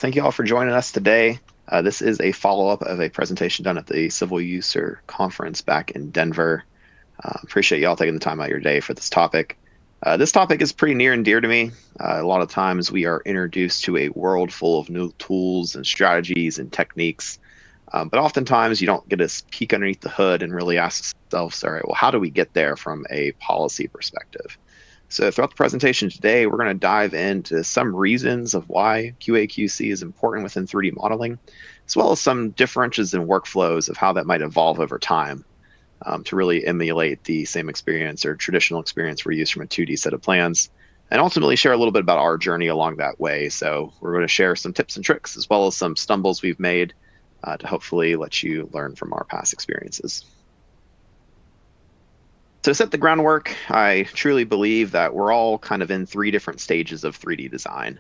Thank you all for joining us today. This is a follow-up of a presentation done at the Civil User Conference back in Denver. Appreciate you all taking the time out of your day for this topic. This topic is pretty near and dear to me. A lot of times we are introduced to a world full of new tools and strategies and techniques, but oftentimes you don't get to peek underneath the hood and really ask yourself, all right, well, how do we get there from a policy perspective? So throughout the presentation today, we're going to dive into some reasons of why QA/QC is important within 3D modeling, as well as some differences in workflows of how that might evolve over time to really emulate the same experience or traditional experience we're used from a 2D set of plans, and ultimately share a little bit about our journey along that way. So we're going to share some tips and tricks, as well as some stumbles we've made to hopefully let you learn from our past experiences. To set the groundwork, I truly believe that we're all kind of in three different stages of 3D design.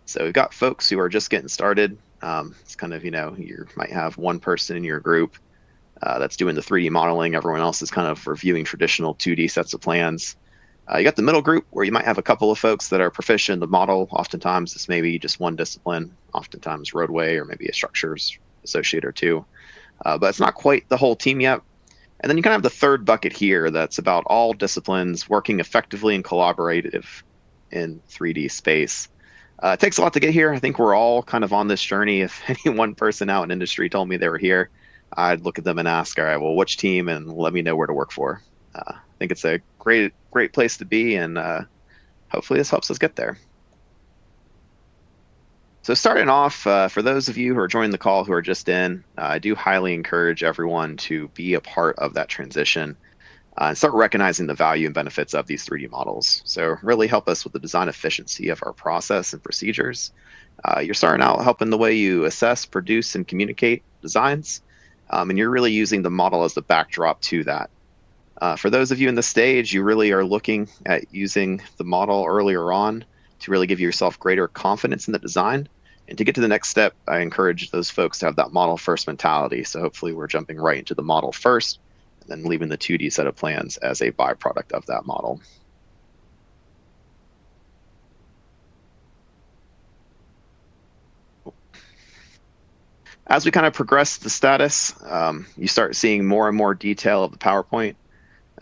So we've got folks who are just getting started. It's kind of, you might have one person in your group that's doing the 3D modeling. Everyone else is kind of reviewing traditional 2D sets of plans. You got the middle group where you might have a couple of folks that are proficient in the model. Oftentimes it's maybe just one discipline, oftentimes roadway or maybe a structures associate or two. But it's not quite the whole team yet. And then you kind of have the third bucket here that's about all disciplines working effectively and collaborative in 3D space. It takes a lot to get here. I think we're all kind of on this journey. If any one person out in industry told me they were here, I'd look at them and ask, all right, well, which team, and let me know where to work for. I think it's a great place to be, and hopefully this helps us get there. So starting off, for those of you who are joining the call who are just in, I do highly encourage everyone to be a part of that transition and start recognizing the value and benefits of these 3D models. So really help us with the design efficiency of our process and procedures. You're starting out helping the way you assess, produce, and communicate designs, and you're really using the model as the backdrop to that. For those of you in the stage, you really are looking at using the model earlier on to really give yourself greater confidence in the design. And to get to the next step, I encourage those folks to have that model first mentality. So hopefully we're jumping right into the model first, and then leaving the 2D set of plans as a byproduct of that model. As we kind of progress the status, you start seeing more and more detail of the PowerPoint.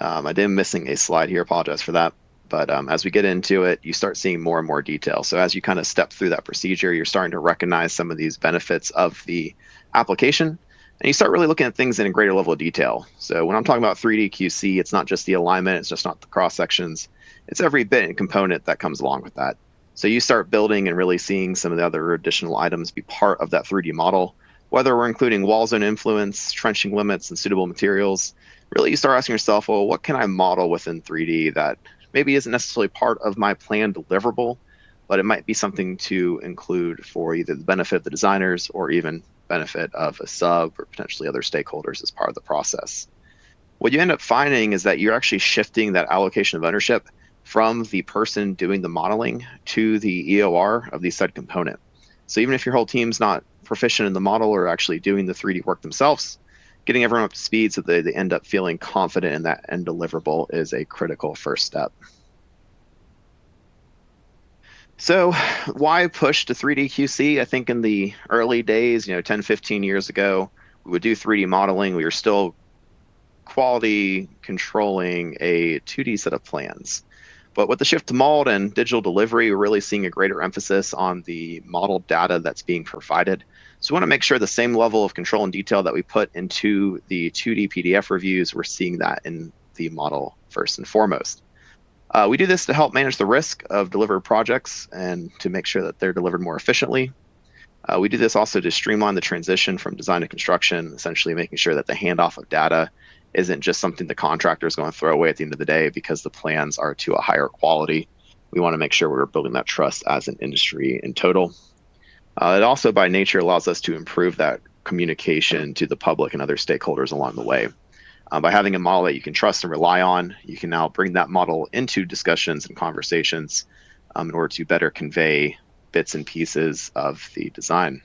I did missing a slide here, apologize for that. But as we get into it, you start seeing more and more detail. So as you kind of step through that procedure, you're starting to recognize some of these benefits of the application. And you start really looking at things in a greater level of detail. So when I'm talking about 3D QC, it's not just the alignment, it's just not the cross sections. It's every bit and component that comes along with that. So you start building and really seeing some of the other additional items be part of that 3D model, whether we're including wall zone influence, trenching limits, and suitable materials. Really, you start asking yourself, well, what can I model within 3D that maybe isn't necessarily part of my plan deliverable, but it might be something to include for either the benefit of the designers or even benefit of a sub or potentially other stakeholders as part of the process. What you end up finding is that you're actually shifting that allocation of ownership from the person doing the modeling to the EOR of the said component. So even if your whole team's not proficient in the model or actually doing the 3D work themselves, getting everyone up to speed so they end up feeling confident in that end deliverable is a critical first step. So why push to 3D QC? I think in the early days, 10, 15 years ago, we would do 3D modeling. We were still quality controlling a 2D set of plans. But with the shift to mold and digital delivery, we're really seeing a greater emphasis on the model data that's being provided. So we want to make sure the same level of control and detail that we put into the 2D PDF reviews, we're seeing that in the model first and foremost. We do this to help manage the risk of delivered projects and to make sure that they're delivered more efficiently. We do this also to streamline the transition from design to construction, essentially making sure that the handoff of data isn't just something the contractor is going to throw away at the end of the day because the plans are to a higher quality. We want to make sure we're building that trust as an industry in total. It also, by nature, allows us to improve that communication to the public and other stakeholders along the way. By having a model that you can trust and rely on, you can now bring that model into discussions and conversations in order to better convey bits and pieces of the design.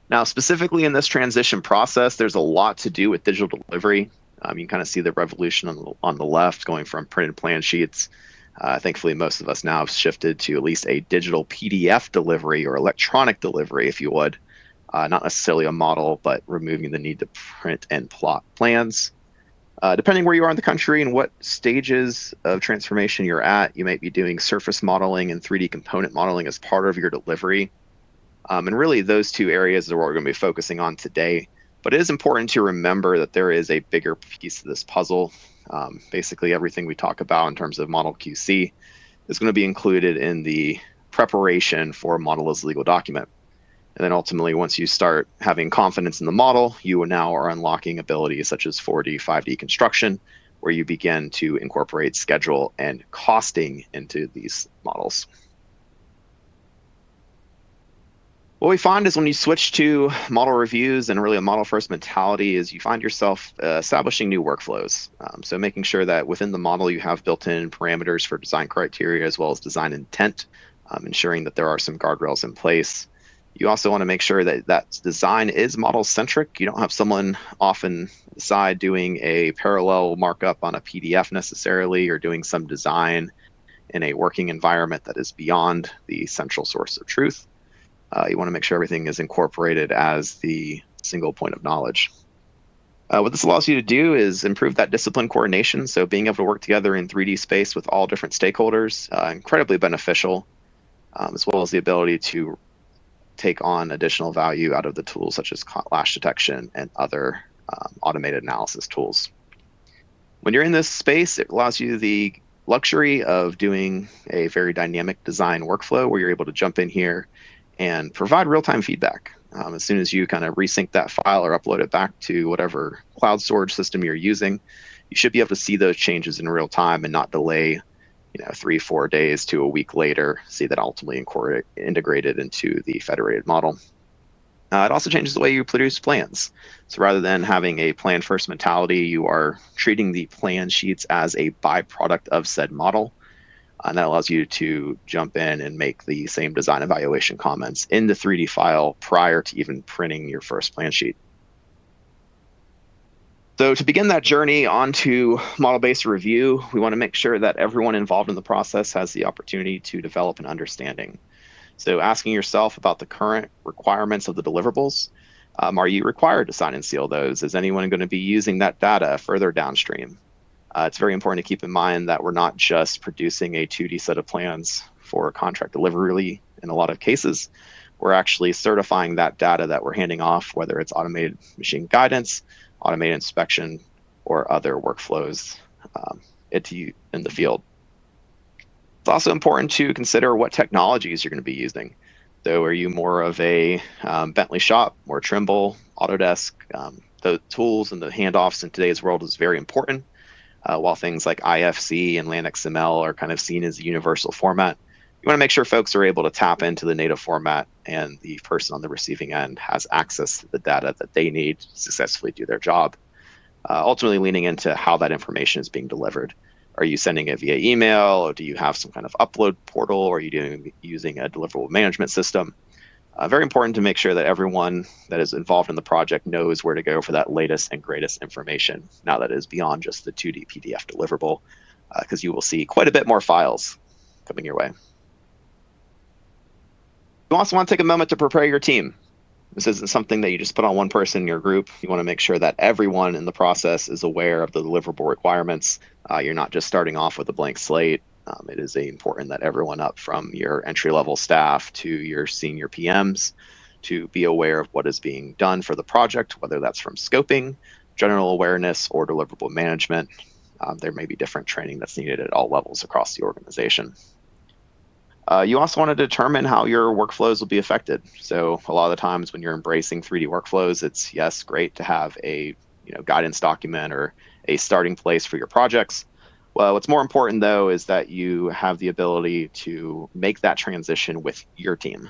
Now, specifically in this transition process, there's a lot to do with digital delivery. You can kind of see the revolution on the left, going from printed plan sheets Thankfully, most of us now have shifted to at least a digital PDF delivery or electronic delivery, if you would. Not necessarily a model, but removing the need to print and plot plans. Depending where you are in the country and what stages of transformation you're at, you might be doing surface modeling and 3D component modeling as part of your delivery. And really, those two areas are what we're going to be focusing on today. But it is important to remember that there is a bigger piece of this puzzle. Basically, everything we talk about in terms of model QC is going to be included in the preparation for a model as a legal document. And then ultimately, once you start having confidence in the model, you now are unlocking abilities such as 4D, 5D construction, where you begin to incorporate schedule and costing into these models. What we find is when you switch to model reviews and really a model first mentality is you find yourself establishing new workflows. So making sure that within the model you have built-in parameters for design criteria as well as design intent, ensuring that there are some guardrails in place. You also want to make sure that that design is model-centric. You don't have someone often side doing a parallel markup on a PDF necessarily, or doing some design in a working environment that is beyond the central source of truth. You want to make sure everything is incorporated as the single point of knowledge. What this allows you to do is improve that discipline coordination. So being able to work together in 3D space with all different stakeholders, incredibly beneficial, as well as the ability to take on additional value out of the tools such as clash detection and other automated analysis tools. When you're in this space, it allows you the luxury of doing a very dynamic design workflow where you're able to jump in here and provide real-time feedback. As soon as you kind of resync that file or upload it back to whatever cloud storage system you're using, you should be able to see those changes in real time and not delay 3-4 days to a week later, see that ultimately integrated into the federated model. It also changes the way you produce plans. So rather than having a plan first mentality, you are treating the plan sheets as a byproduct of said model. And that allows you to jump in and make the same design evaluation comments in the 3D file prior to even printing your first plan sheet. So to begin that journey onto model-based review, we want to make sure that everyone involved in the process has the opportunity to develop an understanding. So asking yourself about the current requirements of the deliverables. Are you required to sign and seal those? Is anyone going to be using that data further downstream? It's very important to keep in mind that we're not just producing a 2D set of plans for contract delivery in a lot of cases. We're actually certifying that data that we're handing off, whether it's automated machine guidance, automated inspection, or other workflows in the field. It's also important to consider what technologies you're going to be using. So are you more of a Bentley shop or Trimble, Autodesk? The tools and the handoffs in today's world is very important. While things like IFC and LandXML are kind of seen as a universal format, you want to make sure folks are able to tap into the native format and the person on the receiving end has access to the data that they need to successfully do their job. Ultimately leaning into how that information is being delivered. Are you sending it via email, or do you have some kind of upload portal, or are you using a deliverable management system? Very important to make sure that everyone that is involved in the project knows where to go for that latest and greatest information, now that is beyond just the 2D PDF deliverable, because you will see quite a bit more files coming your way. You also want to take a moment to prepare your team. This isn't something that you just put on one person in your group. You want to make sure that everyone in the process is aware of the deliverable requirements. You're not just starting off with a blank slate. It is important that everyone up from your entry-level staff to your senior PMs to be aware of what is being done for the project, whether that's from scoping, general awareness, or deliverable management. There may be different training that's needed at all levels across the organization. You also want to determine how your workflows will be affected. So a lot of the times when you're embracing 3D workflows, it's, yes, great to have a guidance document or a starting place for your projects. Well, what's more important, though, is that you have the ability to make that transition with your team.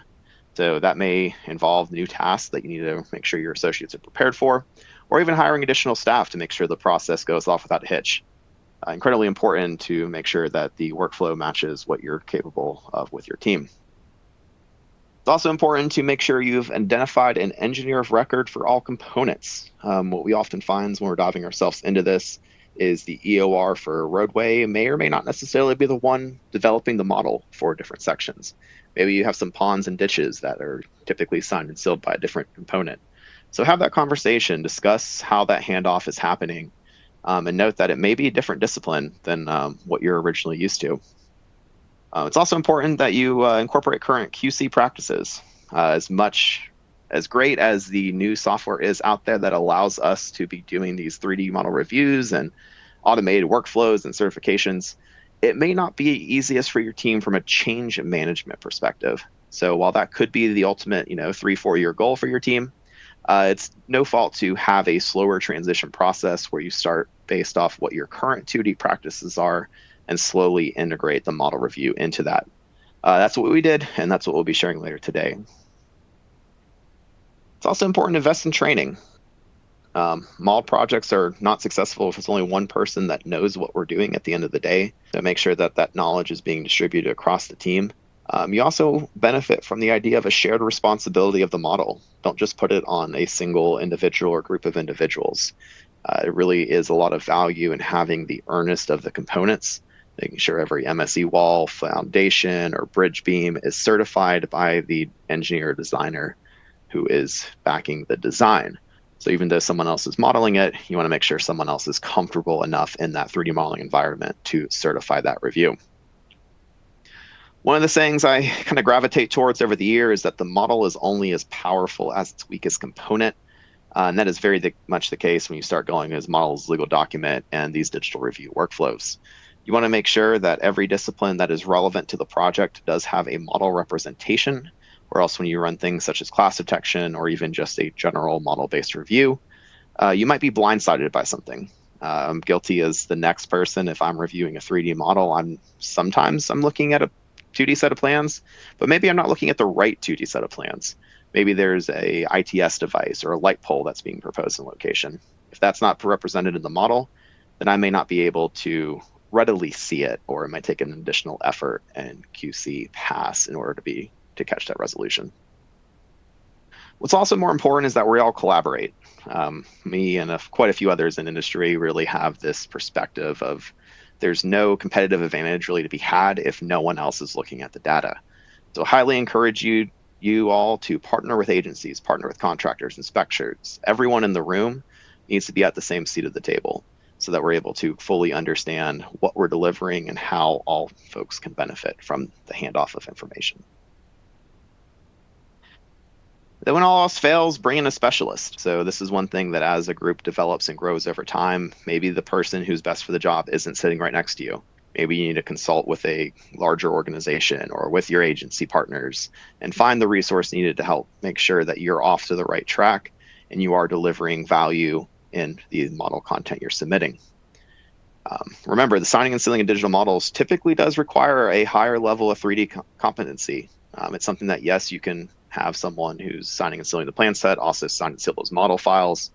So that may involve new tasks that you need to make sure your associates are prepared for, or even hiring additional staff to make sure the process goes off without a hitch. Incredibly important to make sure that the workflow matches what you're capable of with your team. It's also important to make sure you've identified an engineer of record for all components. What we often find when we're diving ourselves into this is the EOR for a roadway may or may not necessarily be the one developing the model for different sections. Maybe you have some ponds and ditches that are typically signed and sealed by a different component. So have that conversation, discuss how that handoff is happening, and note that it may be a different discipline than what you're originally used to. It's also important that you incorporate current QC practices. As great as the new software is out there that allows us to be doing these 3D model reviews and automated workflows and certifications, it may not be easiest for your team from a change management perspective. So while that could be the ultimate, 3-4 year goal for your team, it's no fault to have a slower transition process where you start based off what your current 2D practices are and slowly integrate the model review into that. That's what we did, and that's what we'll be sharing later today. It's also important to invest in training. Model projects are not successful if it's only one person that knows what we're doing at the end of the day. So make sure that that knowledge is being distributed across the team. You also benefit from the idea of a shared responsibility of the model. Don't just put it on a single individual or group of individuals. It really is a lot of value in having the earnest of the components, making sure every MSE wall, foundation, or bridge beam is certified by the engineer or designer who is backing the design. So even though someone else is modeling it, you want to make sure someone else is comfortable enough in that 3D modeling environment to certify that review. One of the things I kind of gravitate towards over the year is that the model is only as powerful as its weakest component. And that is very much the case when you start going as models, legal document, and these digital review workflows. You want to make sure that every discipline that is relevant to the project does have a model representation, or else when you run things such as class detection or even just a general model-based review, you might be blindsided by something. I'm guilty as the next person. If I'm reviewing a 3D model, sometimes I'm looking at a 2D set of plans, but maybe I'm not looking at the right 2D set of plans. Maybe there's a ITS device or a light pole that's being proposed in location. If that's not represented in the model, then I may not be able to readily see it, or it might take an additional effort and QC pass in order to catch that resolution. What's also more important is that we all collaborate. Me and quite a few others in industry really have this perspective of there's no competitive advantage really to be had if no one else is looking at the data. So highly encourage you all to partner with agencies, partner with contractors, inspectors. Everyone in the room needs to be at the same seat at the table so that we're able to fully understand what we're delivering and how all folks can benefit from the handoff of information. Then when all else fails, bring in a specialist. So this is one thing that as a group develops and grows over time, maybe the person who's best for the job isn't sitting right next to you. Maybe you need to consult with a larger organization or with your agency partners and find the resource needed to help make sure that you're off to the right track and you are delivering value in the model content you're submitting. Remember, the signing and sealing of digital models typically does require a higher level of 3D competency. It's something that, yes, you can have someone who's signing and sealing the plan set also sign and seal those model files.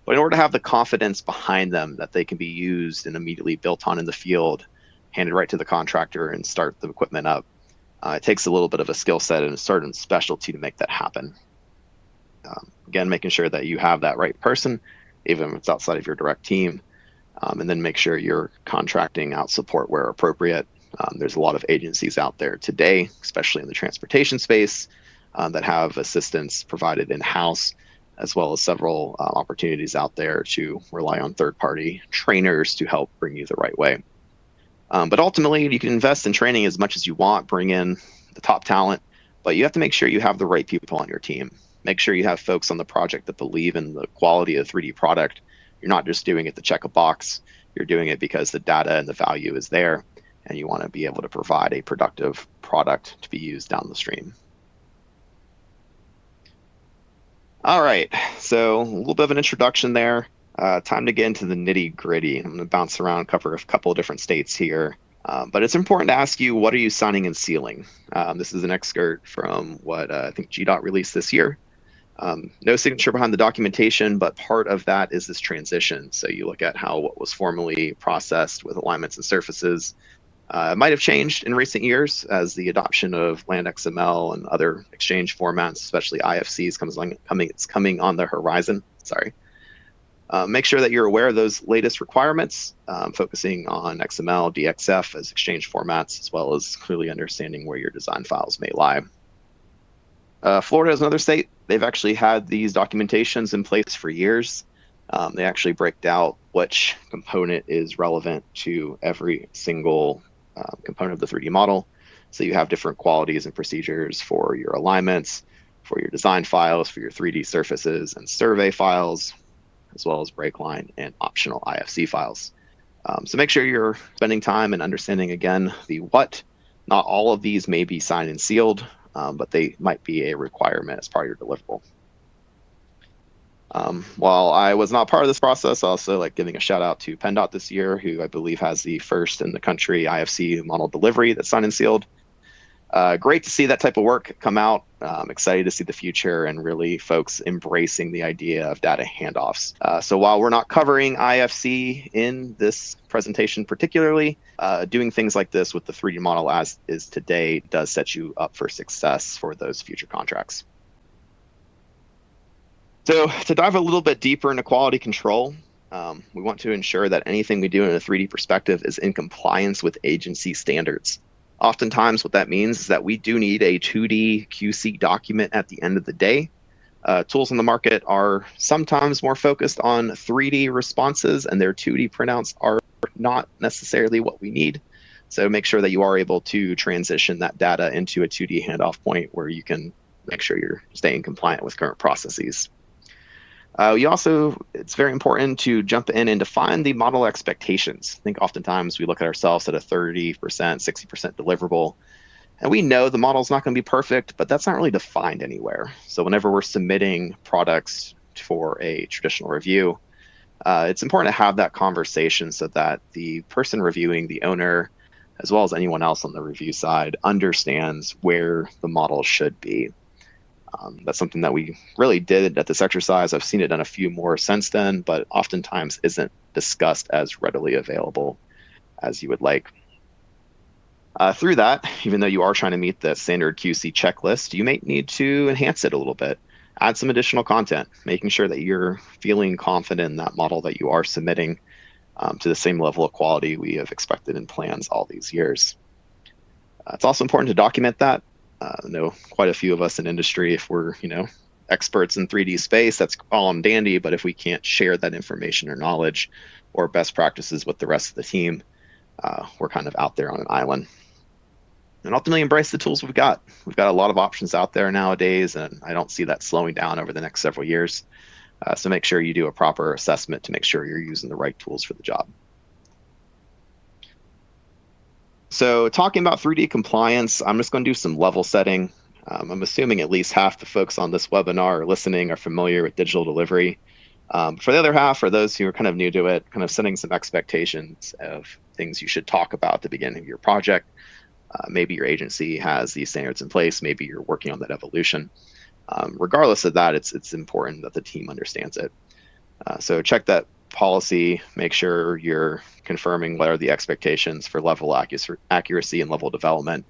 But in order to have the confidence behind them that they can be used and immediately built on in the field, handed right to the contractor and start the equipment up, it takes a little bit of a skill set and a certain specialty to make that happen. Again, making sure that you have that right person, even if it's outside of your direct team, and then make sure you're contracting out support where appropriate. There's a lot of agencies out there today, especially in the transportation space, that have assistance provided in-house, as well as several opportunities out there to rely on third-party trainers to help bring you the right way. But ultimately, you can invest in training as much as you want, bring in the top talent, but you have to make sure you have the right people on your team. Make sure you have folks on the project that believe in the quality of the 3D product. You're not just doing it to check a box. You're doing it because the data and the value is there, and you want to be able to provide a productive product to be used down the stream. All right, so a little bit of an introduction there. Time to get into the nitty gritty. I'm going to bounce around, cover a couple of different states here. But it's important to ask you, what are you signing and sealing? This is an excerpt from what I think GDOT released this year. No signature behind the documentation, but part of that is this transition. So you look at how what was formerly processed with alignments and surfaces might have changed in recent years as the adoption of land XML and other exchange formats, especially IFCs, coming on the horizon. Sorry. Make sure that you're aware of those latest requirements, focusing on XML, DXF as exchange formats, as well as clearly understanding where your design files may lie. Florida is another state. They've actually had these documentations in place for years. They actually break out which component is relevant to every single component of the 3D model. So you have different qualities and procedures for your alignments, for your design files, for your 3D surfaces and survey files, as well as breakline and optional IFC files. So make sure you're spending time and understanding, again, the what. Not all of these may be signed and sealed, but they might be a requirement as part of your deliverable. While I was not part of this process, I also like giving a shout out to PennDOT this year, who I believe has the first in the country IFC model delivery that's signed and sealed. Great to see that type of work come out. I'm excited to see the future and really folks embracing the idea of data handoffs. So while we're not covering IFC in this presentation particularly, doing things like this with the 3D model as is today does set you up for success for those future contracts. So to dive a little bit deeper into quality control, we want to ensure that anything we do in a 3D perspective is in compliance with agency standards. Oftentimes what that means is that we do need a 2D QC document at the end of the day. Tools in the market are sometimes more focused on 3D responses, and their 2D printouts are not necessarily what we need. So make sure that you are able to transition that data into a 2D handoff point where you can make sure you're staying compliant with current processes. It's very important to jump in and define the model expectations. I think oftentimes we look at ourselves at a 30%, 60% deliverable, and we know the model's not going to be perfect, but that's not really defined anywhere. So whenever we're submitting products for a traditional review, it's important to have that conversation so that the person reviewing, the owner, as well as anyone else on the review side, understands where the model should be. That's something that we really did at this exercise. I've seen it done a few more since then, but oftentimes isn't discussed as readily available as you would like. Through that, even though you are trying to meet the standard QC checklist, you may need to enhance it a little bit, add some additional content, making sure that you're feeling confident in that model that you are submitting to the same level of quality we have expected in plans all these years. It's also important to document that. I know quite a few of us in industry, if we're, experts in 3D space, that's all and dandy, but if we can't share that information or knowledge or best practices with the rest of the team, we're kind of out there on an island. And ultimately embrace the tools we've got. We've got a lot of options out there nowadays, and I don't see that slowing down over the next several years. So make sure you do a proper assessment to make sure you're using the right tools for the job. So talking about 3D compliance, I'm just going to do some level setting. I'm assuming at least half the folks on this webinar or listening are familiar with digital delivery. For the other half, for those who are kind of new to it, kind of setting some expectations of things you should talk about at the beginning of your project. Maybe your agency has these standards in place. Maybe you're working on that evolution. Regardless of that, it's important that the team understands it. So check that policy, make sure you're confirming what are the expectations for level accuracy and level development,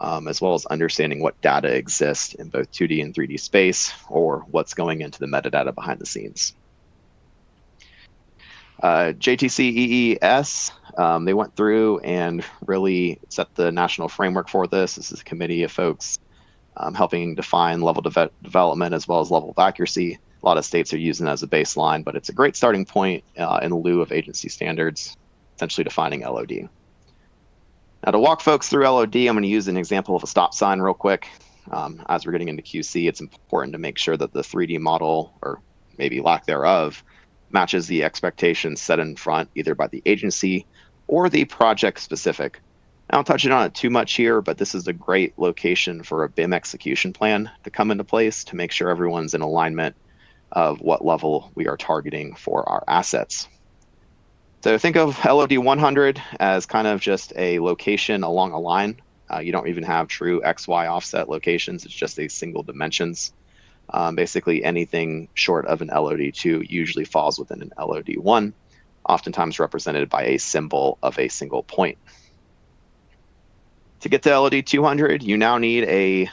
as well as understanding what data exists in both 2D and 3D space, or what's going into the metadata behind the scenes. JTC EES, they went through and really set the national framework for this. This is a committee of folks helping define level development as well as level of accuracy. A lot of states are using it as a baseline, but it's a great starting point in lieu of agency standards, essentially defining LOD. Now to walk folks through LOD, I'm going to use an example of a stop sign real quick. As we're getting into QC, it's important to make sure that the 3D model, or maybe lack thereof, matches the expectations set in front either by the agency or the project specific. I don't touch on it too much here, but this is a great location for a BIM execution plan to come into place to make sure everyone's in alignment of what level we are targeting for our assets. So think of LOD 100 as kind of just a location along a line. You don't even have true XY offset locations. It's just a single dimensions. Basically anything short of an LOD 2 usually falls within an LOD 1, oftentimes represented by a symbol of a single point. To get to LOD 200, you now need a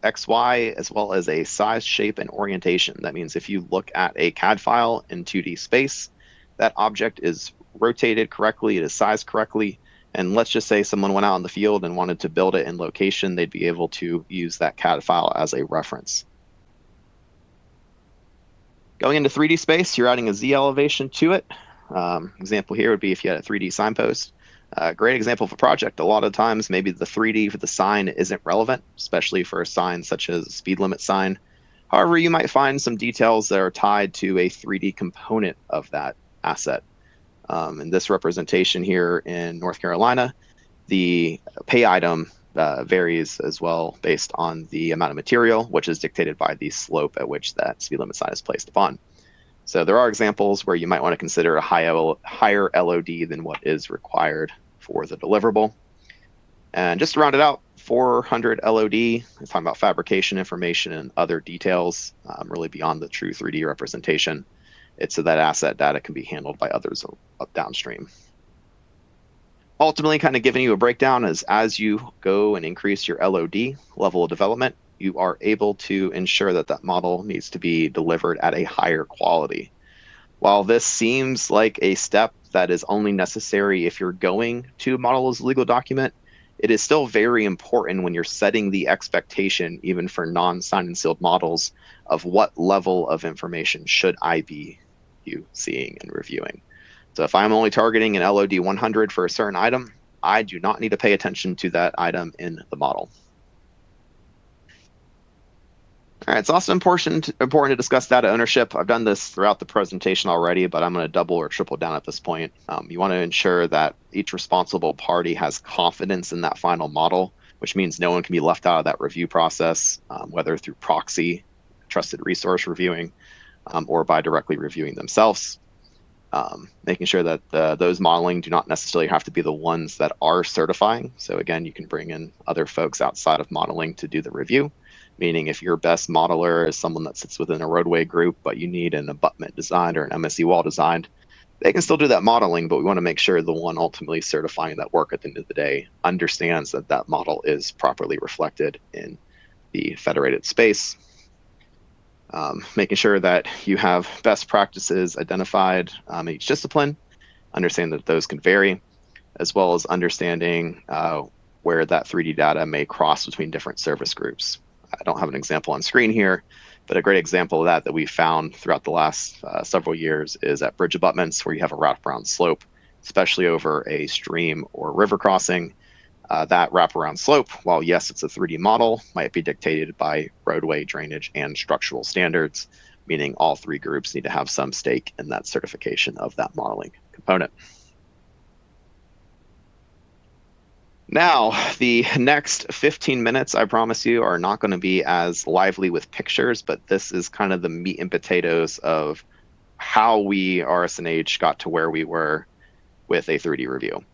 XY, as well as a size, shape, and orientation. That means if you look at a CAD file in 2D space, that object is rotated correctly, it is sized correctly, and let's just say someone went out in the field and wanted to build it in location, they'd be able to use that CAD file as a reference. Going into 3D space, you're adding a Z elevation to it. Example here would be if you had a 3D signpost. Great example of a project. A lot of times, maybe the 3D for the sign isn't relevant, especially for a sign such as a speed limit sign. However, you might find some details that are tied to a 3D component of that asset. In this representation here in North Carolina, the pay item varies as well based on the amount of material, which is dictated by the slope at which that speed limit sign is placed upon. So there are examples where you might want to consider a higher LOD than what is required for the deliverable. And just to round it out, 400 LOD is talking about fabrication information and other details, really beyond the true 3D representation. It's so that asset data can be handled by others up downstream. Ultimately, kind of giving you a breakdown is as you go and increase your LOD, level of development, you are able to ensure that that model needs to be delivered at a higher quality. While this seems like a step that is only necessary if you're going to model as a legal document, it is still very important when you're setting the expectation, even for non-signed and sealed models, of what level of information should I be seeing and reviewing. So if I'm only targeting an LOD 100 for a certain item, I do not need to pay attention to that item in the model. All right, it's also important to discuss data ownership. I've done this throughout the presentation already, but I'm going to double or triple down at this point. You want to ensure that each responsible party has confidence in that final model, which means no one can be left out of that review process, whether through proxy, trusted resource reviewing, or by directly reviewing themselves. Making sure that those modeling do not necessarily have to be the ones that are certifying. So again, you can bring in other folks outside of modeling to do the review. Meaning if your best modeler is someone that sits within a roadway group, but you need an abutment designed or an MSE wall designed, they can still do that modeling, but we want to make sure the one ultimately certifying that work at the end of the day understands that that model is properly reflected in the federated space. Making sure that you have best practices identified in each discipline, understand that those can vary, as well as understanding where that 3D data may cross between different service groups. I don't have an example on screen here, but a great example of that we found throughout the last several years is at bridge abutments where you have a wraparound slope, especially over a stream or river crossing. That wraparound slope, while yes, it's a 3D model, might be dictated by roadway, drainage, and structural standards, meaning all three groups need to have some stake in that certification of that modeling component. Now, the next 15 minutes, I promise you, are not going to be as lively with pictures, but this is kind of the meat and potatoes of how we, RSNH, got to where we were with a 3D review.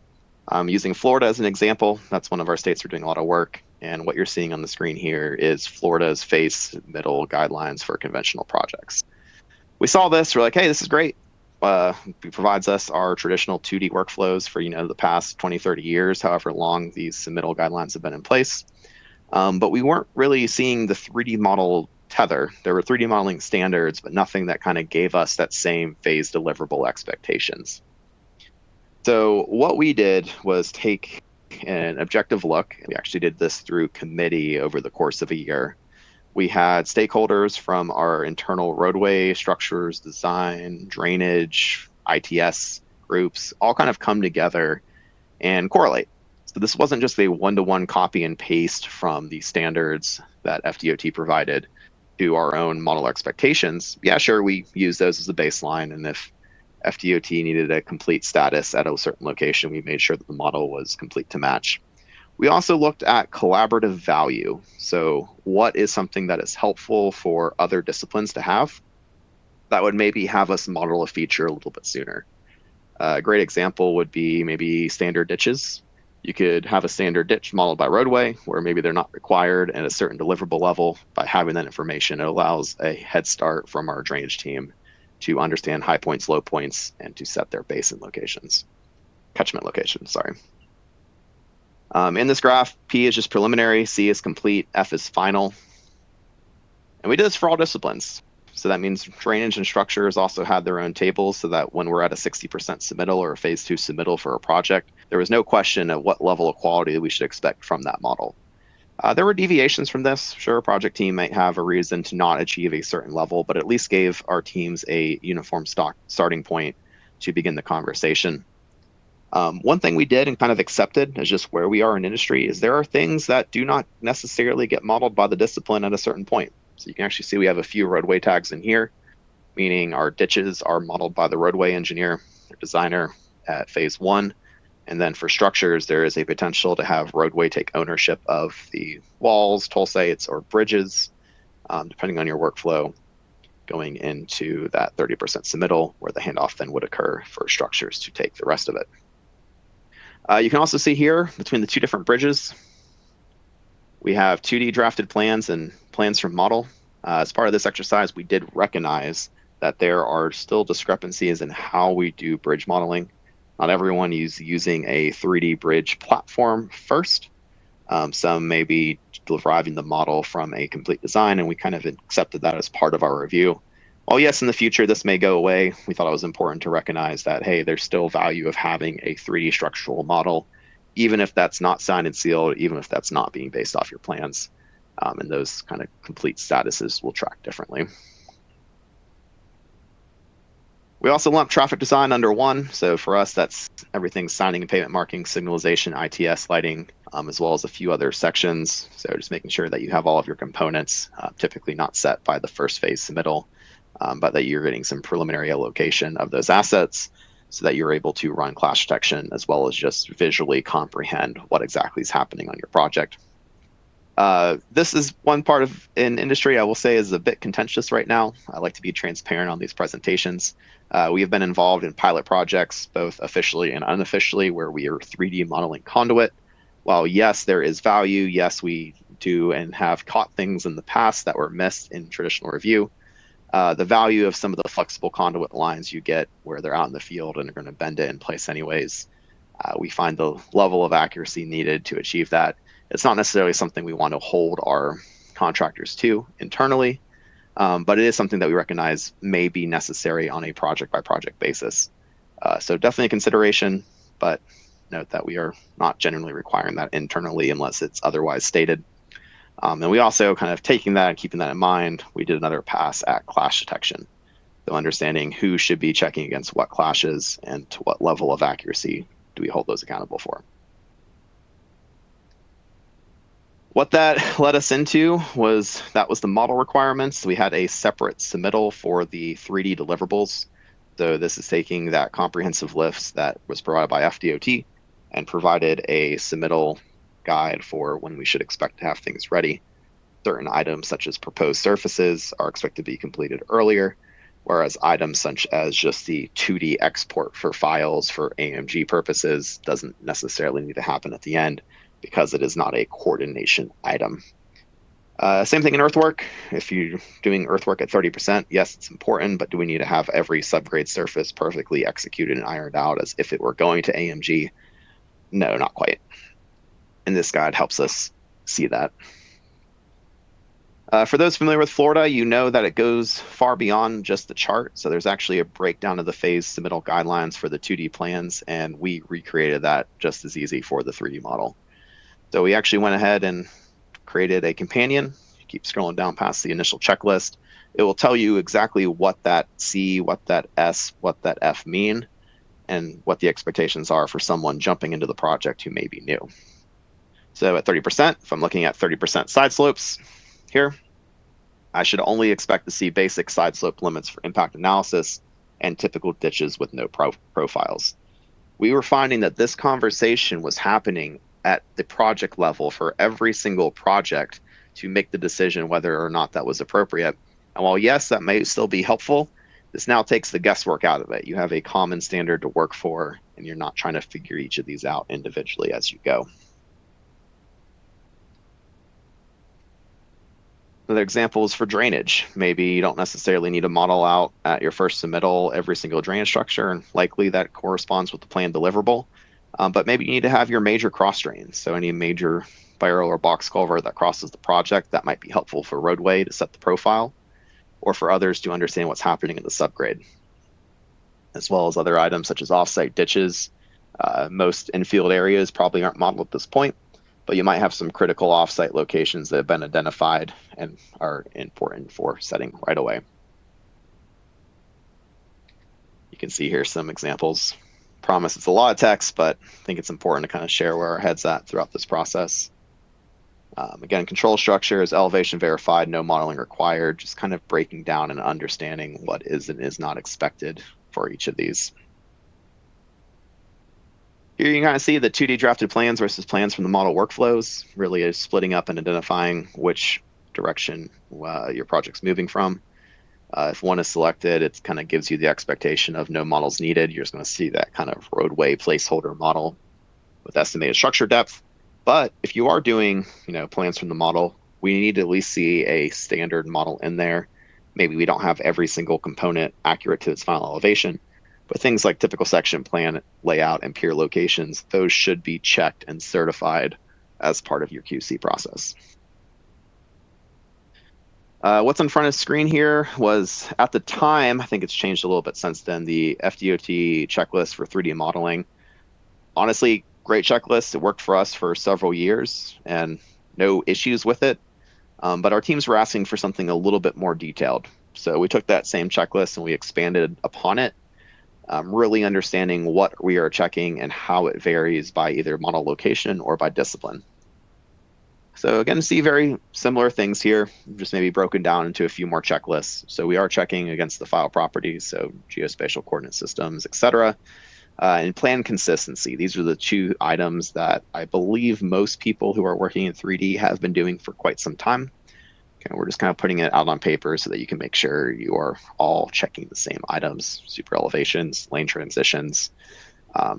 Using Florida as an example, that's one of our states we're doing a lot of work, and what you're seeing on the screen here is Florida's face middle guidelines for conventional projects. We saw this, we're like, hey, this is great. It provides us our traditional 2D workflows for the past 20, 30 years, however long these submittal guidelines have been in place. But we weren't really seeing the 3D model tether. There were 3D modeling standards, but nothing that kind of gave us that same phase deliverable expectations. So what we did was take an objective look. We actually did this through committee over the course of a year. We had stakeholders from our internal roadway structures, design, drainage, ITS groups, all kind of come together and correlate. So this wasn't just a one-to-one copy and paste from the standards that FDOT provided to our own model expectations. Yeah, sure, we use those as a baseline, and if FDOT needed a complete status at a certain location, we made sure that the model was complete to match. We also looked at collaborative value. So what is something that is helpful for other disciplines to have that would maybe have us model a feature a little bit sooner? A great example would be maybe standard ditches. You could have a standard ditch modeled by roadway where maybe they're not required at a certain deliverable level. By having that information, it allows a head start from our drainage team to understand high points, low points, and to set their basin locations, catchment locations, sorry. In this graph, P is just preliminary, C is complete, F is final. And we did this for all disciplines. So that means drainage and structures also had their own tables so that when we're at a 60% submittal or a phase 2 submittal for a project, there was no question of what level of quality we should expect from that model. There were deviations from this. Sure, a project team might have a reason to not achieve a certain level, but at least gave our teams a uniform starting point to begin the conversation. One thing we did and kind of accepted as just where we are in industry is there are things that do not necessarily get modeled by the discipline at a certain point. So you can actually see we have a few roadway tags in here, meaning our ditches are modeled by the roadway engineer or designer at phase 1. And then for structures, there is a potential to have roadway take ownership of the walls, toll sites, or bridges, depending on your workflow, going into that 30% submittal where the handoff then would occur for structures to take the rest of it. You can also see here between the two different bridges, we have 2D drafted plans and plans from model. As part of this exercise, we did recognize that there are still discrepancies in how we do bridge modeling. Not everyone is using a 3D bridge platform first. Some may be deriving the model from a complete design, and we kind of accepted that as part of our review. While yes, in the future, this may go away, we thought it was important to recognize that, hey, there's still value of having a 3D structural model, even if that's not signed and sealed, even if that's not being based off your plans. And those kind of complete statuses will track differently. We also lump traffic design under one. So for us, that's everything signing and pavement marking, signalization, ITS, lighting, as well as a few other sections. So just making sure that you have all of your components, typically not set by the first phase submittal, but that you're getting some preliminary allocation of those assets so that you're able to run clash detection as well as just visually comprehend what exactly is happening on your project. This is one part of in industry I will say is a bit contentious right now. I like to be transparent on these presentations. We have been involved in pilot projects, both officially and unofficially, where we are 3D modeling conduit. While yes, there is value, yes, we do and have caught things in the past that were missed in traditional review. The value of some of the flexible conduit lines you get where they're out in the field and are going to bend it in place anyways. We find the level of accuracy needed to achieve that. It's not necessarily something we want to hold our contractors to internally, but it is something that we recognize may be necessary on a project by project basis. So definitely a consideration, but note that we are not generally requiring that internally unless it's otherwise stated. And we also kind of taking that and keeping that in mind, we did another pass at clash detection. So understanding who should be checking against what clashes and to what level of accuracy do we hold those accountable for. What that led us into was the model requirements. We had a separate submittal for the 3D deliverables. So this is taking that comprehensive list that was provided by FDOT and provided a submittal guide for when we should expect to have things ready. Certain items such as proposed surfaces are expected to be completed earlier, whereas items such as just the 2D export for files for AMG purposes doesn't necessarily need to happen at the end, because it is not a coordination item. Same thing in earthwork. If you're doing earthwork at 30%, yes, it's important, but do we need to have every subgrade surface perfectly executed and ironed out as if it were going to AMG? No, not quite. And this guide helps us see that. For those familiar with Florida, you know that it goes far beyond just the chart. So there's actually a breakdown of the phase submittal guidelines for the 2D plans, and we recreated that just as easy for the 3D model. So we actually went ahead and created a companion. You keep scrolling down past the initial checklist. It will tell you exactly what that C, what that S, what that F mean, and what the expectations are for someone jumping into the project who may be new. So at 30%, if I'm looking at 30% side slopes here, I should only expect to see basic side slope limits for impact analysis and typical ditches with no profiles. We were finding that this conversation was happening at the project level for every single project to make the decision whether or not that was appropriate. And while yes, that may still be helpful, this now takes the guesswork out of it. You have a common standard to work for, and you're not trying to figure each of these out individually as you go. Another example is for drainage. Maybe you don't necessarily need to model out at your first submittal every single drainage structure, and likely that corresponds with the plan deliverable. But maybe you need to have your major cross drains. So any major barrel or box culvert that crosses the project, that might be helpful for roadway to set the profile, or for others to understand what's happening in the subgrade, as well as other items such as offsite ditches. Most infield areas probably aren't modeled at this point, but you might have some critical offsite locations that have been identified and are important for setting right away. You can see here some examples. Promise it's a lot of text, but I think it's important to kind of share where our head's at throughout this process. Again, control structure is elevation verified, no modeling required, just kind of breaking down and understanding what is and is not expected for each of these. Here you can kind of see the 2D drafted plans versus plans from the model workflows, really is splitting up and identifying which direction your project's moving from. If one is selected, it kind of gives you the expectation of no models needed. You're just going to see that kind of roadway placeholder model with estimated structure depth. But if you are doing, plans from the model, we need to at least see a standard model in there. Maybe we don't have every single component accurate to its final elevation, but things like typical section plan, layout, and pier locations, those should be checked and certified as part of your QC process. What's in front of the screen here was, at the time, I think it's changed a little bit since then, the FDOT checklist for 3D modeling. Honestly, great checklist. It worked for us for several years and no issues with it. But our teams were asking for something a little bit more detailed. So we took that same checklist and we expanded upon it, really understanding what we are checking and how it varies by either model location or by discipline. So again, see very similar things here, just maybe broken down into a few more checklists. So we are checking against the file properties, so geospatial coordinate systems, etc. And plan consistency. These are the two items that I believe most people who are working in 3D have been doing for quite some time. Okay, we're just kind of putting it out on paper so that you can make sure you are all checking the same items: super elevations, lane transitions,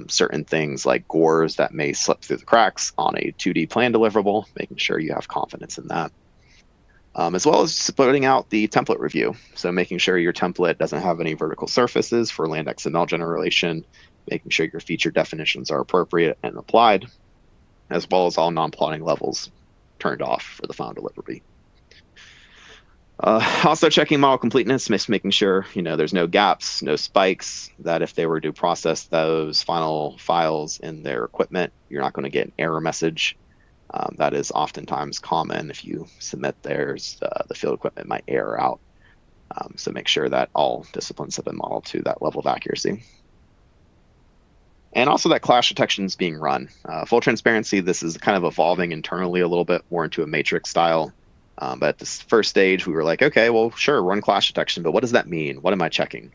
certain things like gores that may slip through the cracks on a 2D plan deliverable, making sure you have confidence in that. As well as splitting out the template review. So making sure your template doesn't have any vertical surfaces for land XML generation, making sure your feature definitions are appropriate and applied, as well as all non-plotting levels turned off for the final delivery. Also checking model completeness, making sure there's no gaps, no spikes, that if they were to process those final files in their equipment, you're not going to get an error message. That is oftentimes common. If you submit theirs, the field equipment might error out. So make sure that all disciplines have been modeled to that level of accuracy. And also that clash detection is being run. Full transparency, this is kind of evolving internally a little bit more into a matrix style. But at this first stage, we were like, okay, well, sure, run clash detection, but what does that mean? What am I checking?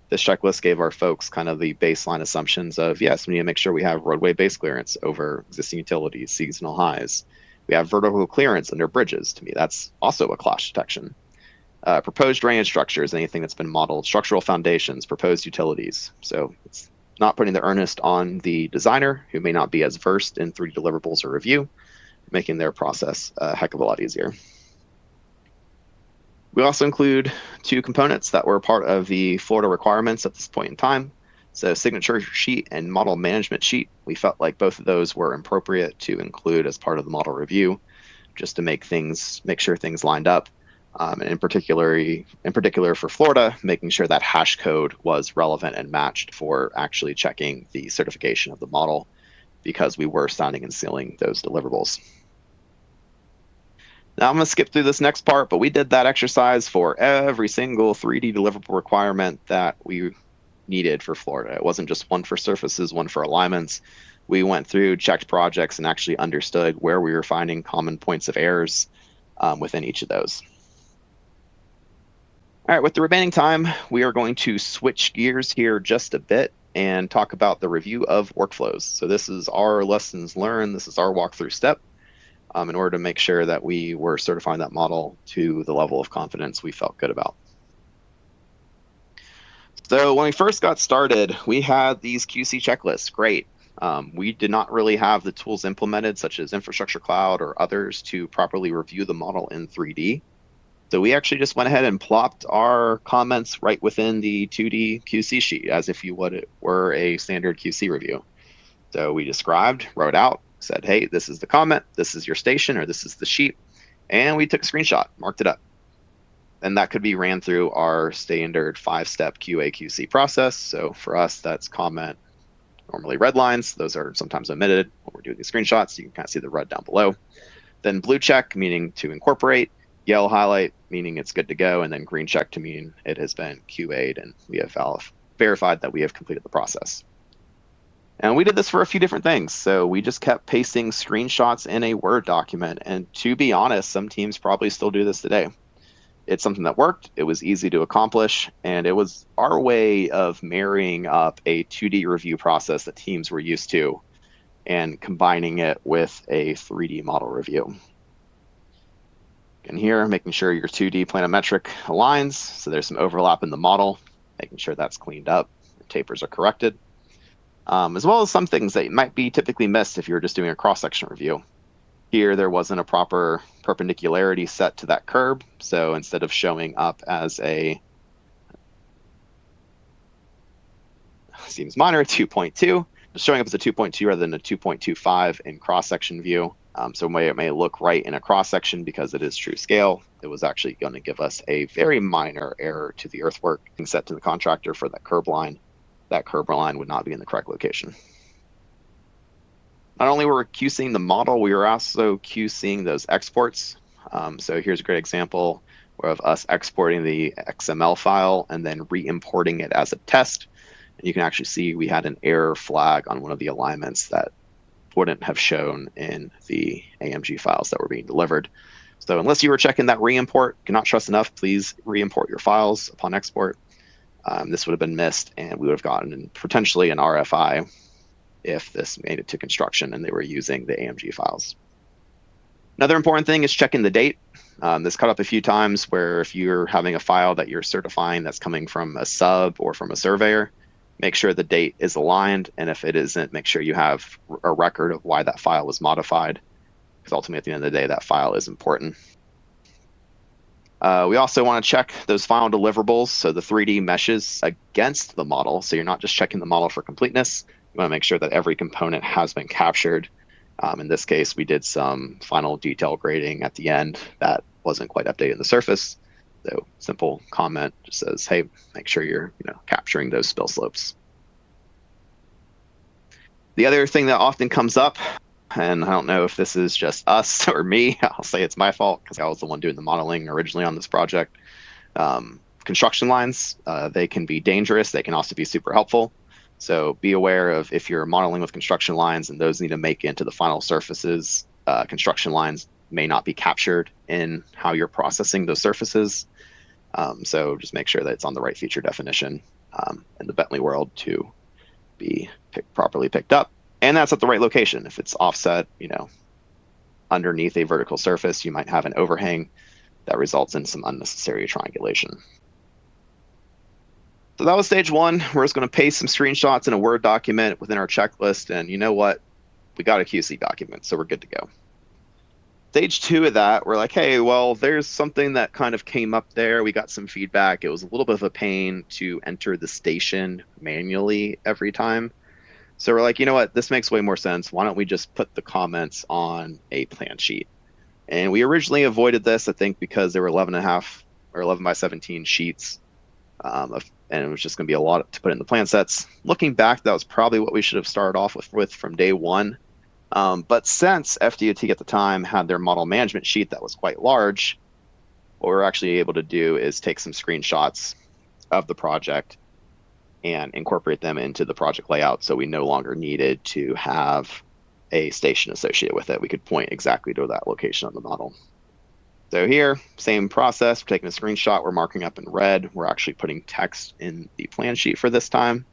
This checklist gave our folks kind of the baseline assumptions of, yes, we need to make sure we have roadway base clearance over existing utilities, seasonal highs. We have vertical clearance under bridges. To me, that's also a clash detection. Proposed drainage structures, anything that's been modeled, structural foundations, proposed utilities. So it's not putting the earnest on the designer, who may not be as versed in 3D deliverables or review, making their process a heck of a lot easier. We also include two components that were part of the Florida requirements at this point in time. So signature sheet and model management sheet. We felt like both of those were appropriate to include as part of the model review, just to make sure things lined up. And in particular for Florida, making sure that hash code was relevant and matched for actually checking the certification of the model, because we were signing and sealing those deliverables. Now I'm going to skip through this next part, but we did that exercise for every single 3D deliverable requirement that we needed for Florida. It wasn't just one for surfaces, one for alignments. We went through, checked projects, and actually understood where we were finding common points of errors within each of those. All right, with the remaining time, we are going to switch gears here just a bit and talk about the review of workflows. So this is our lessons learned. This is our walkthrough step. In order to make sure that we were certifying that model to the level of confidence we felt good about. So when we first got started, we had these QC checklists. Great. We did not really have the tools implemented, such as Infrastructure Cloud or others, to properly review the model in 3D. So we actually just went ahead and plopped our comments right within the 2D QC sheet, as if you were a standard QC review. So we described, wrote out, said, hey, this is the comment, this is your station, or this is the sheet. And we took a screenshot, marked it up. And that could be ran through our standard 5-step QA/QC process. So for us, that's comment, normally red lines. Those are sometimes omitted when we're doing the screenshots. You can kind of see the red down below. Then blue check, meaning to incorporate. Yellow highlight, meaning it's good to go. And then green check to mean it has been QA'd and we have verified that we have completed the process. And we did this for a few different things. So we just kept pasting screenshots in a Word document. And to be honest, some teams probably still do this today. It's something that worked. It was easy to accomplish. And it was our way of marrying up a 2D review process that teams were used to and combining it with a 3D model review. And here, making sure your 2D planometric aligns. So there's some overlap in the model, making sure that's cleaned up, tapers are corrected. As well as some things that might be typically missed if you're just doing a cross-section review. Here, there wasn't a proper perpendicularity set to that curb. So instead of showing up as a, seems minor, 2.2, it's showing up as a 2.2 rather than a 2.25 in cross-section view. So it may look right in a cross-section because it is true scale. It was actually going to give us a very minor error to the earthwork being set to the contractor for that curb line. That curb line would not be in the correct location. Not only were we QCing the model, we were also QCing those exports. So here's a great example of us exporting the XML file and then re-importing it as a test. And you can actually see we had an error flag on one of the alignments that wouldn't have shown in the AMG files that were being delivered. So unless you were checking that re-import, cannot trust enough, please re-import your files upon export. This would have been missed, and we would have gotten potentially an RFI if this made it to construction and they were using the AMG files. Another important thing is checking the date. This cut up a few times where if you're having a file that you're certifying that's coming from a sub or from a surveyor, make sure the date is aligned, and if it isn't, make sure you have a record of why that file was modified, because ultimately at the end of the day, that file is important. We also want to check those final deliverables, so the 3D meshes against the model. So you're not just checking the model for completeness. You want to make sure that every component has been captured. In this case, we did some final detail grading at the end that wasn't quite updated in the surface. So simple comment just says, hey, make sure you're capturing those spill slopes. The other thing that often comes up, and I don't know if this is just us or me, I'll say it's my fault because I was the one doing the modeling originally on this project. Construction lines, they can be dangerous. They can also be super helpful. So be aware of if you're modeling with construction lines and those need to make it into the final surfaces, construction lines may not be captured in how you're processing those surfaces. So just make sure that it's on the right feature definition in the Bentley world to be properly picked up. And that's at the right location. If it's offset, underneath a vertical surface, you might have an overhang that results in some unnecessary triangulation. So that was stage one. We're just going to paste some screenshots in a Word document within our checklist. And you know what? We got a QC document, so we're good to go. Stage two of that, we're like, hey, well, there's something that kind of came up there. We got some feedback. It was a little bit of a pain to enter the station manually every time. So we're like, you know what? This makes way more sense. Why don't we just put the comments on a plan sheet? And we originally avoided this, I think, because there were 11.5 or 11 by 17 sheets. And it was just going to be a lot to put in the plan sets. Looking back, that was probably what we should have started off with from day one. But since FDOT at the time had their model management sheet that was quite large, what we're actually able to do is take some screenshots of the project and incorporate them into the project layout. So we no longer needed to have a station associated with it. We could point exactly to that location on the model. So here, same process, we're taking a screenshot, we're marking up in red. We're actually putting text in the plan sheet for this time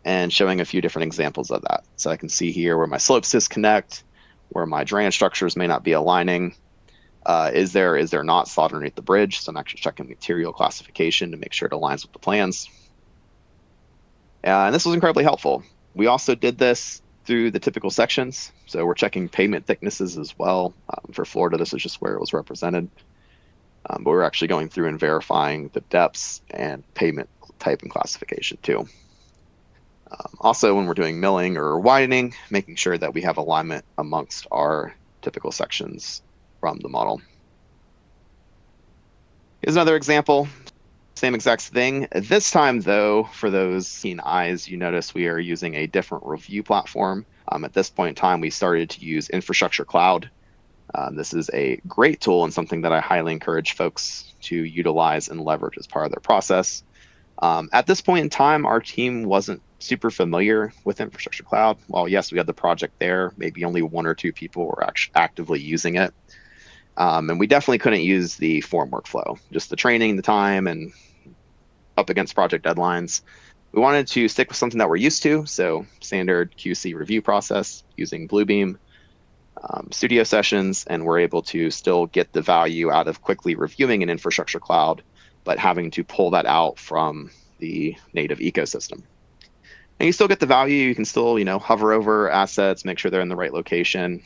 and showing a few different examples of that. So I can see here where my slopes disconnect, where my drainage structures may not be aligning. Is there not slot underneath the bridge? So I'm actually checking material classification to make sure it aligns with the plans. And this was incredibly helpful. We also did this through the typical sections. So we're checking pavement thicknesses as well. For Florida, this is just where it was represented. But we're actually going through and verifying the depths and pavement type and classification too. Also, when we're doing milling or widening, making sure that we have alignment amongst our typical sections from the model. Here's another example, same exact thing. This time, though, for those keen eyes, you notice we are using a different review platform. At this point in time, we started to use Infrastructure Cloud. This is a great tool and something that I highly encourage folks to utilize and leverage as part of their process. At this point in time, our team wasn't super familiar with Infrastructure Cloud. While yes, we had the project there, maybe only one or two people were actively using it. And we definitely couldn't use the form workflow, just the training, the time, and up against project deadlines. We wanted to stick with something that we're used to, so standard QC review process using Bluebeam, studio sessions, and we're able to still get the value out of quickly reviewing an Infrastructure Cloud, but having to pull that out from the native ecosystem. And you still get the value. You can still, hover over assets, make sure they're in the right location,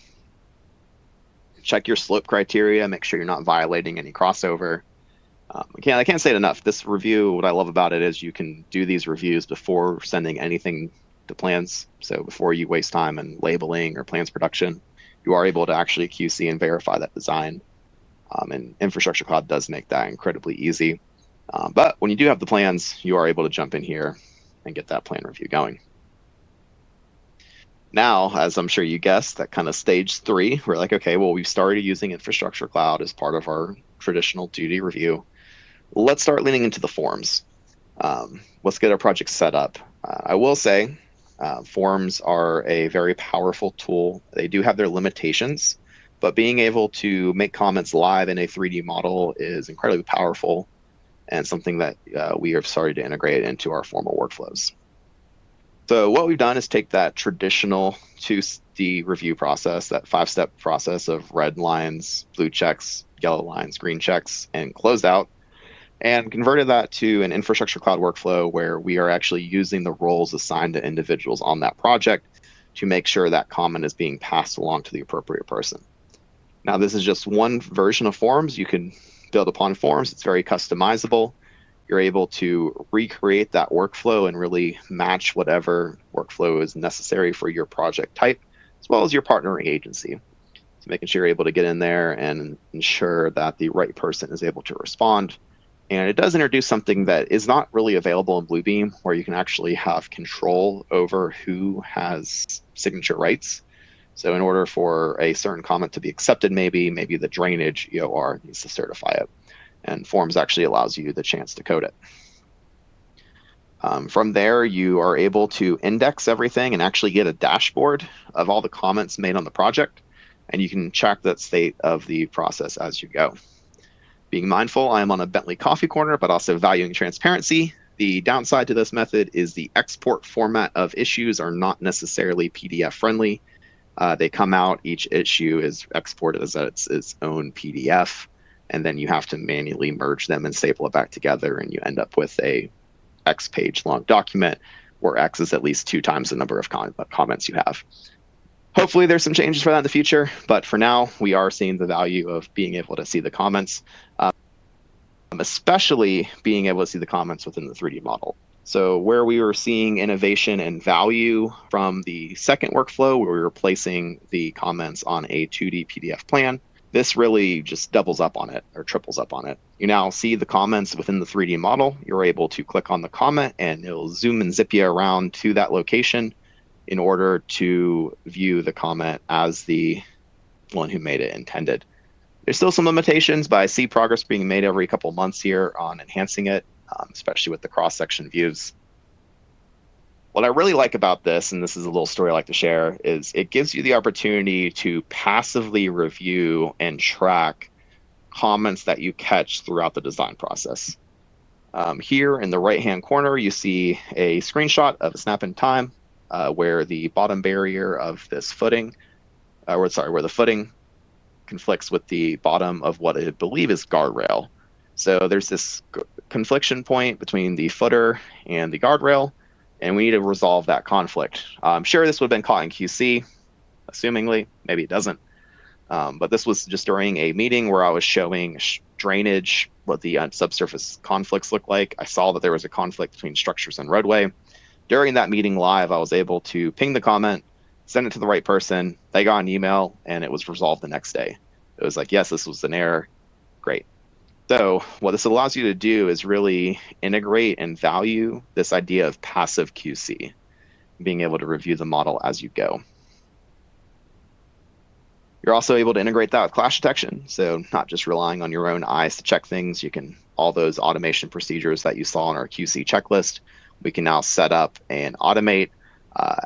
check your slope criteria, make sure you're not violating any crossover. I can't say it enough. This review, what I love about it is you can do these reviews before sending anything to plans. So before you waste time in labeling or plans production, you are able to actually QC and verify that design. And Infrastructure Cloud does make that incredibly easy. But when you do have the plans, you are able to jump in here and get that plan review going. Now, as I'm sure you guessed, that kind of stage 3, we're like, okay, well, we've started using Infrastructure Cloud as part of our traditional duty review. Let's start leaning into the forms. Let's get our project set up. I will say forms are a very powerful tool. They do have their limitations, but being able to make comments live in a 3D model is incredibly powerful and something that we have started to integrate into our formal workflows. So what we've done is take that traditional 2D review process, that 5-step process of red lines, blue checks, yellow lines, green checks, and closed out, and converted that to an Infrastructure Cloud workflow where we are actually using the roles assigned to individuals on that project to make sure that comment is being passed along to the appropriate person. Now, this is just one version of forms. You can build upon forms. It's very customizable. You're able to recreate that workflow and really match whatever workflow is necessary for your project type, as well as your partnering agency. So making sure you're able to get in there and ensure that the right person is able to respond. And it does introduce something that is not really available in Bluebeam, where you can actually have control over who has signature rights. So in order for a certain comment to be accepted, maybe the drainage EOR needs to certify it. And Forms actually allows you the chance to code it. From there, you are able to index everything and actually get a dashboard of all the comments made on the project. And you can track that state of the process as you go. Being mindful, I am on a Bentley coffee corner, but also valuing transparency. The downside to this method is the export format of issues are not necessarily PDF friendly. They come out, each issue is exported as its own PDF, and then you have to manually merge them and staple it back together, and you end up with a X page long document where X is at least 2 times the number of comments you have. Hopefully there's some changes for that in the future, but for now, we are seeing the value of being able to see the comments, especially being able to see the comments within the 3D model. So where we were seeing innovation and value from the second workflow, where we were placing the comments on a 2D PDF plan, this really just doubles up on it or triples up on it. You now see the comments within the 3D model. You're able to click on the comment and it'll zoom and zip you around to that location in order to view the comment as the one who made it intended. There's still some limitations, but I see progress being made every couple months here on enhancing it, especially with the cross-section views. What I really like about this, and this is a little story I like to share, is it gives you the opportunity to passively review and track comments that you catch throughout the design process. Here in the right-hand corner, you see a screenshot of a snap in time where the bottom barrier of this footing, where the footing conflicts with the bottom of what I believe is guardrail. So there's this confliction point between the footer and the guardrail, and we need to resolve that conflict. I'm sure this would have been caught in QC, assumingly, maybe it doesn't. But this was just during a meeting where I was showing drainage, what the subsurface conflicts look like. I saw that there was a conflict between structures and roadway. during that meeting live, I was able to ping the comment, send it to the right person. They got an email, and it was resolved the next day. It was like, yes, this was an error. Great. So what this allows you to do is really integrate and value this idea of passive QC, being able to review the model as you go. You're also able to integrate that with clash detection. So not just relying on your own eyes to check things, you can, all those automation procedures that you saw in our QC checklist, we can now set up and automate.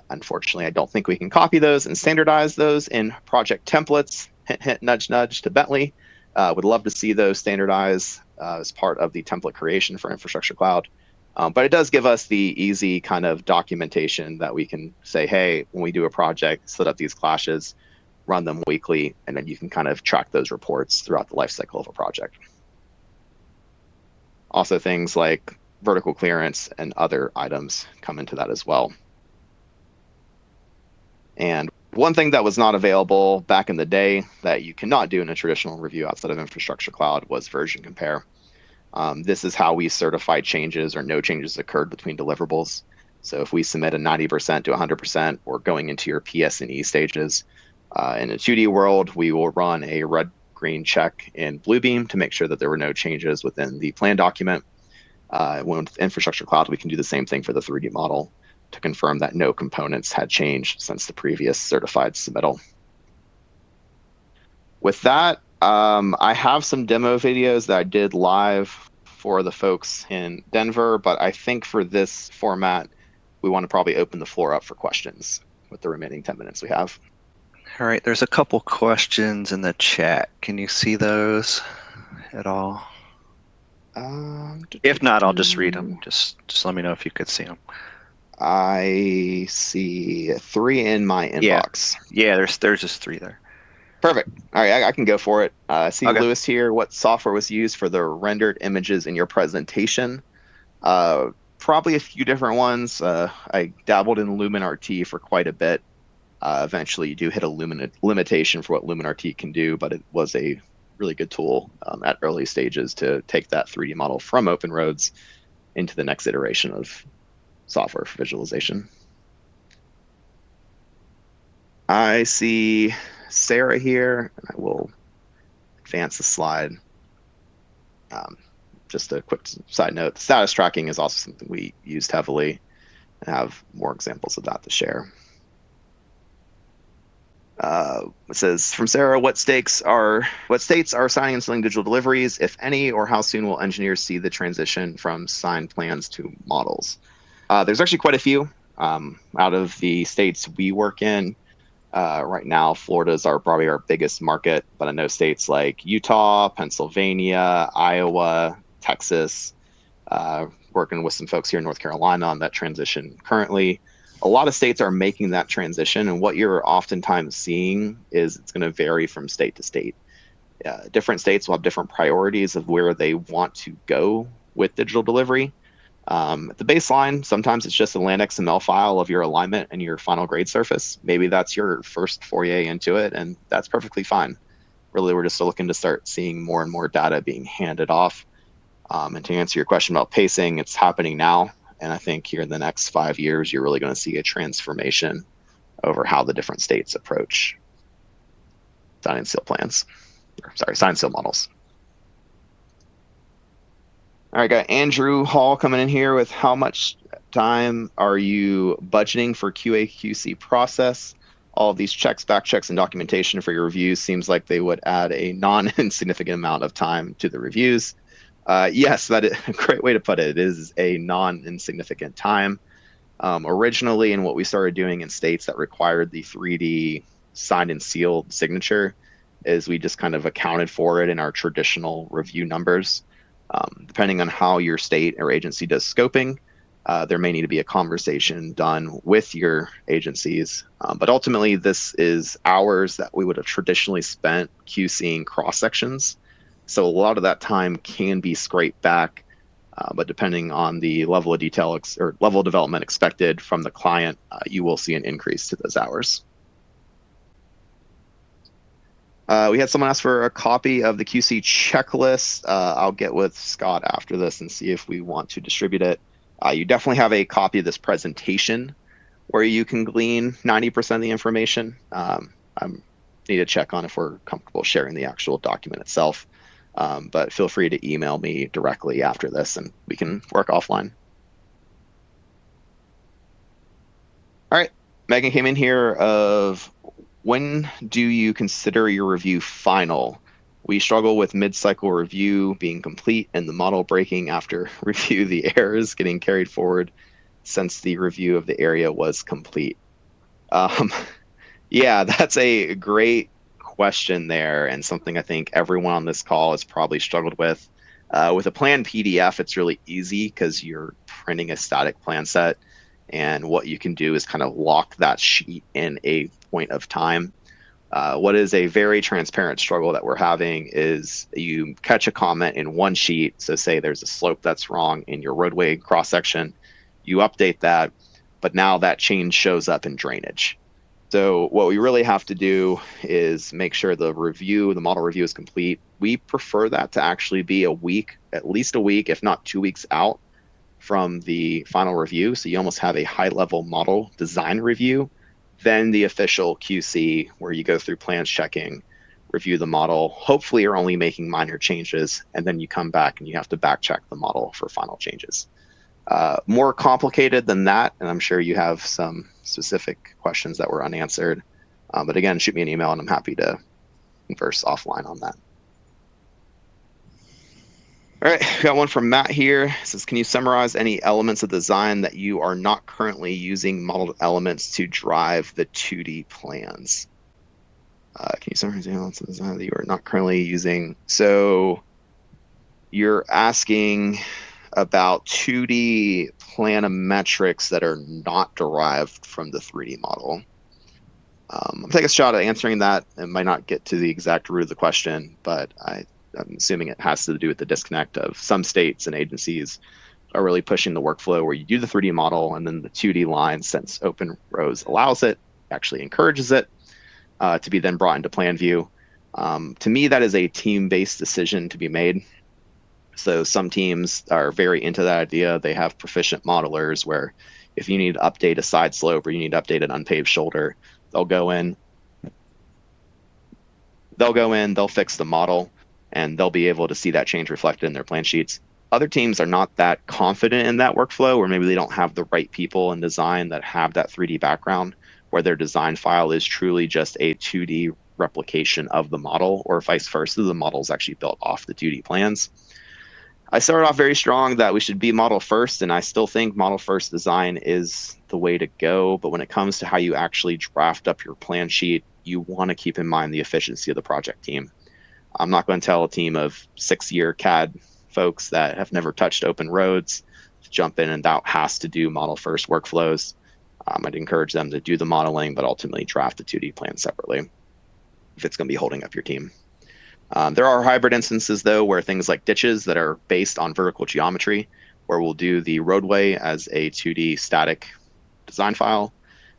Unfortunately, I don't think we can copy those and standardize those in project templates. Hint, hint, nudge, nudge to Bentley. Would love to see those standardized as part of the template creation for Infrastructure Cloud. But it does give us the easy kind of documentation that we can say, hey, when we do a project, set up these clashes, run them weekly, and then you can kind of track those reports throughout the life cycle of a project. Also, things like vertical clearance and other items come into that as well. And one thing that was not available back in the day that you cannot do in a traditional review outside of Infrastructure Cloud was version compare. This is how we certify changes or no changes occurred between deliverables. So if we submit a 90% to 100%, or going into your PS&E stages, in a 2D world, we will run a red-green check in Bluebeam to make sure that there were no changes within the plan document. With Infrastructure Cloud, we can do the same thing for the 3D model to confirm that no components had changed since the previous certified submittal. With that, I have some demo videos that I did live for the folks in Denver, but I think for this format, we want to probably open the floor up for questions with the remaining 10 minutes we have. All right, there's a couple questions in the chat. Can you see those at all? If not, I'll just read them. Just let me know if you could see them. I see 3 in my inbox. Yeah, there's just 3 there. Perfect. All right, I can go for it. I see Okay. Lewis here. What software was used for the rendered images in your presentation? Probably a few different ones. I dabbled in LumenRT for quite a bit. Eventually, you do hit a limitation for what LumenRT can do, but it was a really good tool at early stages to take that 3D model from OpenRoads into the next iteration of software for visualization. I see Sarah here, and I will advance the slide. Just a quick side note, status tracking is also something we used heavily and have more examples of that to share. It says from Sarah, what states are signing and selling digital deliveries, if any, or how soon will engineers see the transition from signed plans to models? There's actually quite a few. Out of the states we work in, right now, Florida is probably our biggest market, but I know states like Utah, Pennsylvania, Iowa, Texas, working with some folks here in North Carolina on that transition currently. A lot of states are making that transition, and what you're oftentimes seeing is it's going to vary from state to state. Different states will have different priorities of where they want to go with digital delivery. At the baseline, sometimes it's just a land XML file of your alignment and your final grade surface. Maybe that's your first foray into it, and that's perfectly fine. Really, we're just looking to start seeing more and more data being handed off. And to answer your question about pacing, it's happening now. And I think here in the next 5 years, you're really going to see a transformation over how the different states approach sign and seal plans. Sign and seal models. All right, got Andrew Hall coming in here with how much time are you budgeting for QA/QC process? All of these checks, back checks, and documentation for your reviews seems like they would add a non-insignificant amount of time to the reviews. Yes, that is a great way to put it. It is a non-insignificant time. Originally, and what we started doing in states that required the 3D signed and sealed signature is we just kind of accounted for it in our traditional review numbers. Depending on how your state or agency does scoping, there may need to be a conversation done with your agencies. But ultimately, this is hours that we would have traditionally spent QCing cross-sections. So a lot of that time can be scraped back, but depending on the level of detail or level of development expected from the client, you will see an increase to those hours. We had someone ask for a copy of the QC checklist. I'll get with Scott after this and see if we want to distribute it. You definitely have a copy of this presentation where you can glean 90% of the information. I need to check on if we're comfortable sharing the actual document itself. But feel free to email me directly after this and we can work offline. All right. Megan came in here of when do you consider your review final? We struggle with mid-cycle review being complete and the model breaking after review, the errors getting carried forward since the review of the area was complete. Um, yeah, that's a great question there, and something I think everyone on this call has probably struggled with. With a plan PDF, it's really easy because you're printing a static plan set, and what you can do is kind of lock that sheet in a point of time. What is a very transparent struggle that we're having is you catch a comment in one sheet. So, say there's a slope that's wrong in your roadway cross section, you update that, but now that change shows up in drainage. So what we really have to do is make sure the model review is complete. We prefer that to actually be a week, at least a week, if not 2 weeks out from the final review. So you almost have a high level model design review, then the official QC where you go through plans checking, review the model. Hopefully you're only making minor changes, and then you come back and you have to back check the model for final changes. More complicated than that, and I'm sure you have some specific questions that were unanswered. But again, shoot me an email and I'm happy to converse offline on that. All right, got one from Matt here. It says, can you summarize any elements of design that you are not currently using modeled elements to drive the 2D plans? Can you summarize any elements of design that you are not currently using? So you're asking about 2D planimetrics that are not derived from the 3D model. I'll take a shot at answering that. It might not get to the exact root of the question, but I'm assuming it has to do with the disconnect of some states and agencies are really pushing the workflow where you do the 3D model and then the 2D line, since Open Rows allows it, actually encourages it to be then brought into plan view. To me, that is a team-based decision to be made. So some teams are very into that idea. They have proficient modelers where if you need to update a side slope or you need to update an unpaved shoulder, they'll go in, they'll fix the model, and they'll be able to see that change reflected in their plan sheets. Other teams are not that confident in that workflow, or maybe they don't have the right people in design that have that 3D background, where their design file is truly just a 2D replication of the model, or vice versa, the model is actually built off the 2D plans. I started off very strong that we should be model first, and I still think model first design is the way to go. But when it comes to how you actually draft up your plan sheet, you want to keep in mind the efficiency of the project team. I'm not going to tell a team of 6-year CAD folks that have never touched open roads to jump in and that has to do model first workflows. I'd encourage them to do the modeling, but ultimately draft the 2D plan separately if it's going to be holding up your team. There are hybrid instances, though, where things like ditches that are based on vertical geometry, where we'll do the roadway as a 2D static design file,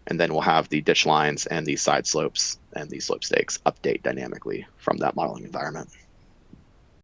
and then we'll have the ditch lines and the side slopes and the slope stakes update dynamically from that modeling environment.